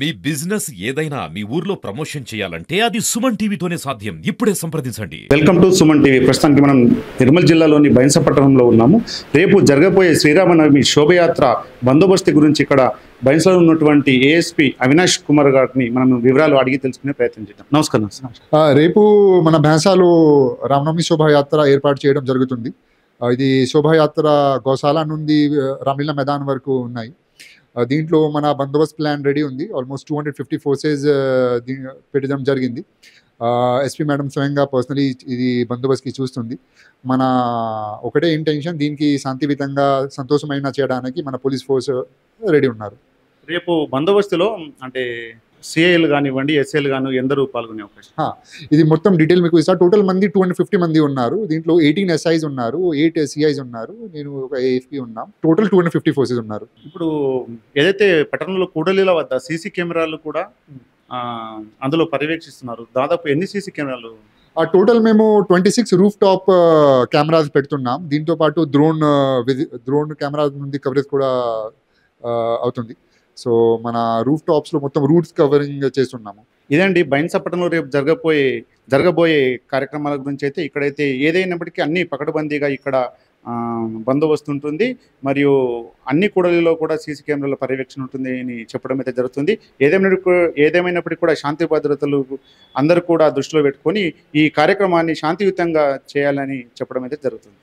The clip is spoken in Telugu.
మీ బిజినెస్ ఏదైనా మీ ఊర్లో ప్రమోషన్ చేయాలంటే అది సుమన్ టీవీతోనే సాధ్యం. ఇప్పుడే సంప్రదించండి. Welcome to Suman TV. ప్రస్తుతానికి మనం నిర్మల్ జిల్లాలోని బైన్స పట్టణంలో ఉన్నాము. రేపు జరగబోయే శ్రీరామనవమి శోభయాత్ర బందోబస్తు గురించి ఇక్కడ బైన్సలో ఉన్నటువంటి ఏఎస్పీ అవినాష్ కుమార్ గారిని మనం వివరాలు అడిగి తెలుసుకునే ప్రయత్నం చేద్దాం. నమస్కారం సార్. రేపు మన భైన్సాలో రామనవమి శోభాయాత్ర ఏర్పాటు చేయడం జరుగుతుంది. ఇది శోభాయాత్ర గోశాల నుండి రామిల్లా మైదాన్ వరకు ఉన్నాయి. దీంట్లో మన బందోబస్తు ప్లాన్ రెడీ ఉంది. ఆల్మోస్ట్ 250 ఫోర్సెస్ పెట్టడం జరిగింది. ఎస్పీ మేడం స్వయంగా పర్సనలీ ఇది బందోబస్తుకి చూస్తుంది. మన ఒకటే ఇంటెన్షన్, దీనికి శాంతియుతంగా సంతోషమైన చేయడానికి మన పోలీస్ ఫోర్స్ రెడీ ఉన్నారు. రేపు బందోబస్తులో అంటే సిఐలు కానివ్వండి, ఎస్ఐలు కానీ ఎందరూ పాల్గొనే అవకాశం? ఇది మొత్తం డీటెయిల్ మీకు ఇస్తా. టోటల్ మంది 250 మంది ఉన్నారు. దీంట్లో 18 ఎస్ఐస్ ఉన్నారు, 8 సిఐస్ ఉన్నారు, నేను ఒక ఏఎస్పీ ఉన్నాం. టోటల్ 250 ఫోర్సెస్ ఉన్నారు. ఇప్పుడు ఏదైతే పట్టణంలో కూడలిల వద్ద సీసీ కెమెరాలు కూడా అందులో పర్యవేక్షిస్తున్నారు. దాదాపు ఎన్ని సీసీ కెమెరాలు? టోటల్ మేము 26 రూఫ్ టాప్ కెమెరాస్ పెడుతున్నాం. దీంతో పాటు డ్రోన్ కెమెరా నుండి కవరేజ్ కూడా అవుతుంది. సో మన రూఫ్ టాప్స్లో మొత్తం రూట్స్ కవరింగ్ చేస్తున్నాము. ఇదండి బైన్స పట్టణంలో రేపు జరగబోయే కార్యక్రమాల గురించి అయితే ఇక్కడైతే ఏదైనప్పటికీ అన్ని పకడ్బందీగా ఇక్కడ బందోబస్తు ఉంటుంది. మరియు అన్ని కూడలిలో కూడా సీసీ కెమెరాల పర్యవేక్షణ ఉంటుంది అని చెప్పడం అయితే జరుగుతుంది. ఏదేమైనప్పటికీ కూడా శాంతి భద్రతలు అందరూ కూడా దృష్టిలో పెట్టుకొని ఈ కార్యక్రమాన్ని శాంతియుతంగా చేయాలని చెప్పడం అయితే జరుగుతుంది.